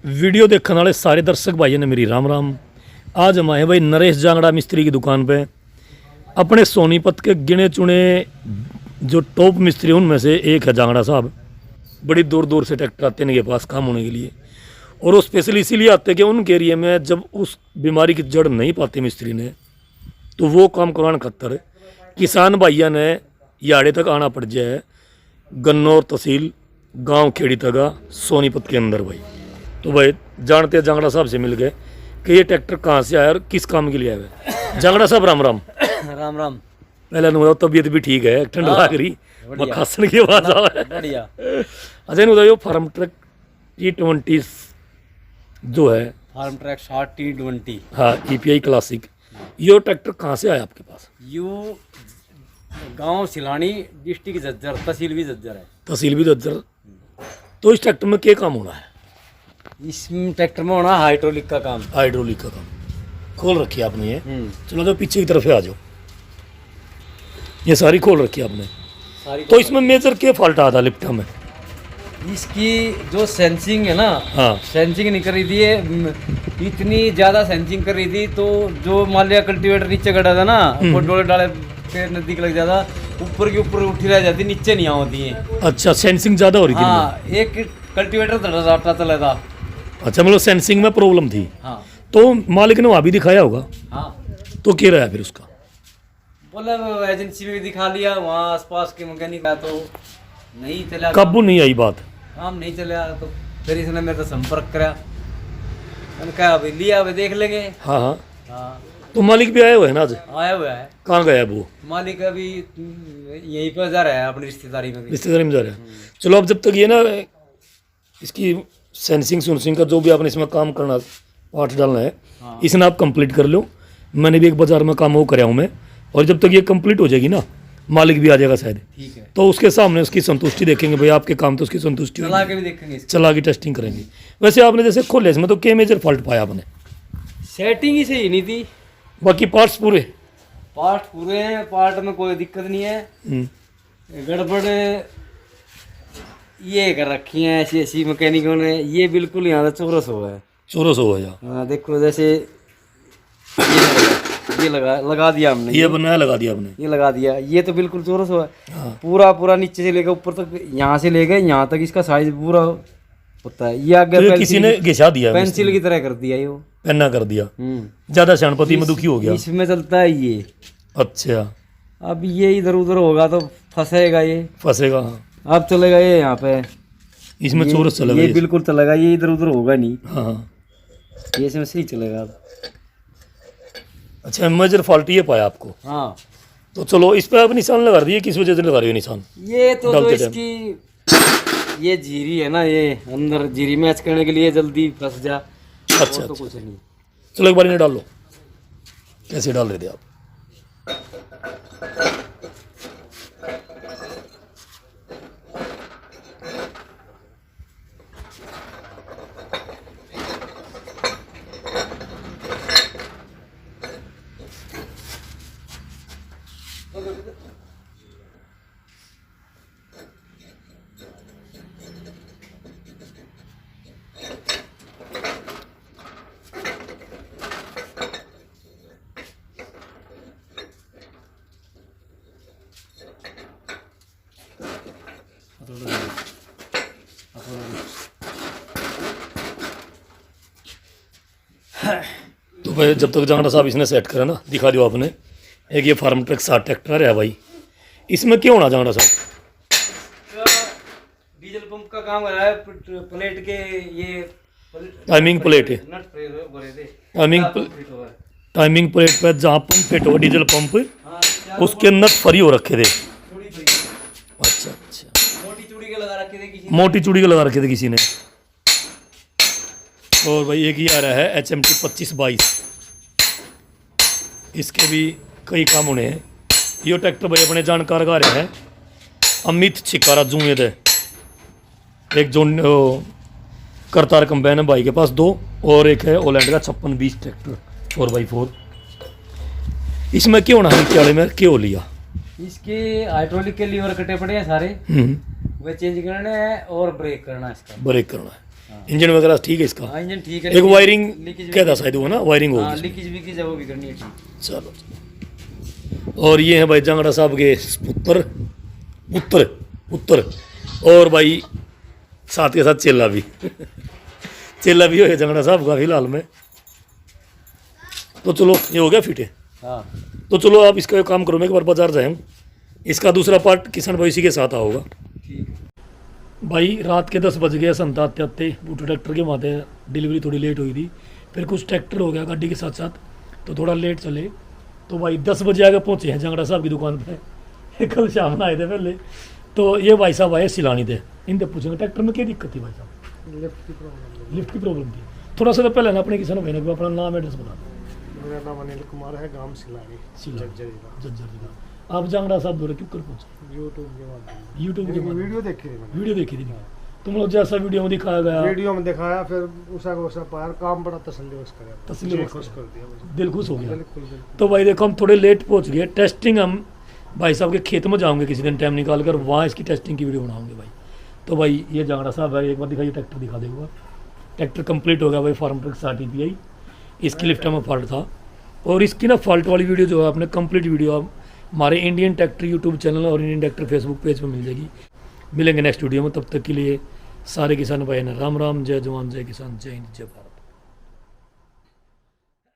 Video देखने वाले सारे दर्शक भाइयों ने मेरी राम राम। आज हम आए भाई नरेश जांगड़ा मिस्त्री की दुकान पे। अपने सोनीपत के गिने चुने जो टॉप मिस्त्री उनमें से एक है जांगड़ा साहब। बड़ी दूर दूर से ट्रैक्टर आते हैं इनके पास काम होने के लिए, और वो स्पेशली इसीलिए आते हैं कि उनके एरिया में जब उस बीमारी की जड़ नहीं पाती मिस्त्री ने, तो वो काम करवाने खातर किसान भाइयों ने याड़े तक आना पड़ जाए। गन्नौर तहसील गांव खेड़ी तगा सोनीपत के अंदर भाई। तो भाई जानते हैं जांगड़ा साहब से मिल गए कि ये ट्रैक्टर कहाँ से आया और किस काम के लिए आया है। जांगड़ा साहब राम राम। राम राम। पहले बताओ तबीयत भी ठीक है, ठंड लग रही, खांसने की आवाज आ रहा है। बढ़िया। अच्छा इन बताइए फार्म ट्रक T20 जो है, फार्म ट्रैक 60T20, हाँ EPI क्लासिक, ये ट्रैक्टर कहाँ से आया आपके पास? यू गांव सिलानी, डिस्ट्रिक्ट झज्जर, तहसील भी झज्जर है। तहसील भी दज्जर। तो इस ट्रैक्टर में क्या काम होना है? इस ट्रैक्टर में होना हाइड्रोलिक का काम। हाइड्रोलिक का काम। खोल रखी है आपने ये। चलो तो पीछे की तरफ आ जाओ। ये सारी खोल रखी है आपने। सारी तो इसमें मेजर क्या फॉल्ट आता लिफ्ट में? इसकी जो सेंसिंग है ना, हाँ सेंसिंग नहीं कर रही थी ये, इतनी ज्यादा सेंसिंग कर रही थी तो जो मान लिया कल्टीवेटर नीचे गड़ा था ना, डोले डाले के नजदीक लग जाता, ऊपर के ऊपर उठी रह जाती, नीचे नहीं होती है। अच्छा सेंसिंग ज्यादा हो रही थी। हाँ, एक कल्टीवेटर धड़ाता चला था। अच्छा मतलब सेंसिंग में प्रॉब्लम थी। हाँ तो मालिक ने वहाँ भी दिखाया होगा। हाँ, तो क्या रहा फिर उसका? बोला एजेंसी में भी दिखा लिया, वहाँ आसपास के मैकेनिक का, तो नहीं चला, काबू नहीं आई बात। काम नहीं चला। तो फिर इसने मेरे से संपर्क करा, मैंने कहा अभी लिया, अभी देख लेंगे। हाँ हाँ। हाँ, तो मालिक भी आया हुआ है ना आज? आया हुआ है। कहाँ गया है वो? मालिक अभी यहीं पर जा रहा है अपनी रिश्तेदारी में। रिश्तेदारी में जा रहा है। चलो अब जब तक ये ना इसकी सेंसिंग सुनसिंग का जो भी आपने इसमें काम करना पार्ट डालना है, हाँ। इसने आप कंप्लीट कर लो। मैंने भी एक बाजार में काम वो कराया हूँ मैं, और जब तक ये कंप्लीट हो जाएगी ना, मालिक भी आ जाएगा शायद, ठीक है, तो उसके सामने उसकी संतुष्टि देखेंगे भाई आपके काम, तो उसकी संतुष्टि चला होगी। के भी देखेंगे इसको। चला के टेस्टिंग करेंगे। वैसे आपने जैसे खोले इसमें तो क्या मेजर फॉल्ट पाया आपने? सेटिंग ही सही नहीं थी, बाकी पार्ट्स पूरे? पार्ट पूरे हैं, पार्ट में कोई दिक्कत नहीं है। गड़बड़ ये कर रखी है ऐसी ऐसी मैकेनिकों ने, ये बिल्कुल यहाँ से चौरस हुआ है। चोरस हो गया। हाँ देखो, जैसे ये लगा दिया हमने, ये बनाया लगा दिया आपने? ये लगा दिया, ये तो बिल्कुल चौरस हुआ है। हाँ। पूरा नीचे से लेकर ऊपर तक, यहाँ से लेकर यहाँ तक इसका साइज पूरा होता है। ये आगे तो ये किसी ने घिसा दिया, पेंसिल की तरह कर दिया ये, पेन्ना कर दिया। ज्यादा श्याणपति में दुखी हो गया। इसमें चलता है ये। अच्छा, अब ये इधर उधर होगा तो फंसेगा, ये फंसेगा। हाँ। अब चलेगा ये यहाँ पे, इसमें चोरस चलेगा। ये बिल्कुल चलेगा, ये इधर उधर होगा नहीं। हाँ हाँ। ये इसमें सही चलेगा अब। अच्छा मेजर फॉल्ट ये पाया आपको? हाँ, तो चलो इस पे आप निशान लगा दिए, किस वजह से लगा रही हो निशान? ये तो जो डालते इसकी ये जीरी है ना, ये अंदर जीरी मैच करने के लिए जल्दी फंस जा। अच्छा और तो अच्छा। कुछ नहीं। चलो एक बार इन्हें डाल लो। कैसे डाल रहे थे आप? तो भाई जब तक जांगड़ा साहब इसने सेट करा ना, दिखा दो आपने। एक ये फार्म ट्रक 60 ट्रैक्टर है भाई, इसमें क्या होना जांगड़ा साहब? डीजल पंप का काम कर रहा है, प्लेट के ये टाइमिंग प्लेट है। नट हो रहे थे। टाइमिंग प्लेट पे जहाँ पंप फिट हो, डीजल पंप, हाँ, उसके नट फ्री हो रखे थे। चूड़ी फ्री। अच्छा अच्छा। मोटी चूड़ी के लगा रखे थे किसी ने। मोटी चूड़ी के लगा रखे थे किसी ने। और भाई एक ही आ रहा है HMT 2522, इसके भी कई काम होने हैं। ये ट्रैक्टर भाई अपने जानकार का रहा है अमित छिकारा जुएद है, एक जो करतार कंबाइन है भाई के पास 2, और एक है ओलैंड का 5620 ट्रैक्टर 4x4। इसमें क्यों होना है चाले में क्यों हो लिया? इसके हाइड्रोलिक के लीवर कटे पड़े हैं सारे, वे चेंज करने हैं और ब्रेक करना है इसका। ब्रेक करना है। इंजन वगैरह ठीक है इसका? हाँ इंजन ठीक है। एक वायरिंग लीकेज क्या था शायद वो ना, वायरिंग हाँ होगी। लीकेज वीकेज है वो भी करनी है ठीक। चलो। और ये है भाई जांगड़ा साहब के पुत्र पुत्र पुत्र, और भाई साथ के साथ चेला भी चेला भी हो गया जांगड़ा साहब का फिलहाल में। तो चलो ये हो गया फिट है। हाँ तो चलो आप इसका एक काम करो, मैं एक बार बाजार जाए हम, इसका दूसरा पार्ट किसान भाई इसी के साथ आओगा। ठीक। भाई रात के 10 बज गए संता आते आते, बूटो ट्रैक्टर के माथे डिलीवरी थोड़ी लेट हुई थी, फिर कुछ ट्रैक्टर हो गया गाड़ी के साथ साथ तो थोड़ा लेट चले। तो भाई 10 बजे आके पहुँचे हैं जांगड़ा साहब की दुकान पे कल शाम में आए थे पहले। तो ये भाई साहब आए सिलानी थे, इनसे पूछेंगे ट्रैक्टर में क्या दिक्कत थी भाई साहब? लिफ्ट की प्रॉब्लम थी। थोड़ा सा तो पहले ना अपने किसान भाई ने अपना नाम एड्रेस बता दो। मेरा नाम अनिल कुमार है, गांव सिलानी जज्जर का। जज्जर जी का। आप जांगड़ा साहब बोले क्यों कर पहुँचे? यूट्यूब के माध्यम यूट्यूब के से माध्यम वीडियो देखी थी मैंने। वीडियो देखी थी तुम लोग, जैसा वीडियो में दिखाया गया वीडियो में दिखाया, फिर उषा को उषा पार काम बड़ा तसल्ली बख्श करे, तसल्ली बख्श खुश कर दिया मुझे। दिल खुश हो गया। बिल्कुल बिल्कुल। तो भाई देखो हम थोड़े लेट पहुंच गए, टेस्टिंग हम भाई साहब के खेत में जाऊंगे किसी दिन टाइम निकाल कर, वहाँ इसकी टेस्टिंग की वीडियो बनाऊंगे भाई। तो भाई ये जांगड़ा साहब है, एक बार दिखाइए ट्रैक्टर दिखा देगा। ट्रैक्टर कंप्लीट हो गया भाई, फार्म ट्रक 60 TPI, इसकी लिफ्ट में फॉल्ट था। और इसकी ना फॉल्ट वाली वीडियो जो है आपने कंप्लीट वीडियो आप हमारे इंडियन ट्रैक्टर यूट्यूब चैनल और इंडियन ट्रैक्टर फेसबुक पेज पर मिल जाएगी। मिलेंगे नेक्स्ट वीडियो में, तब तक के लिए सारे किसान भाई ने राम राम, जय जवान जय किसान, जय हिंद जय भारत।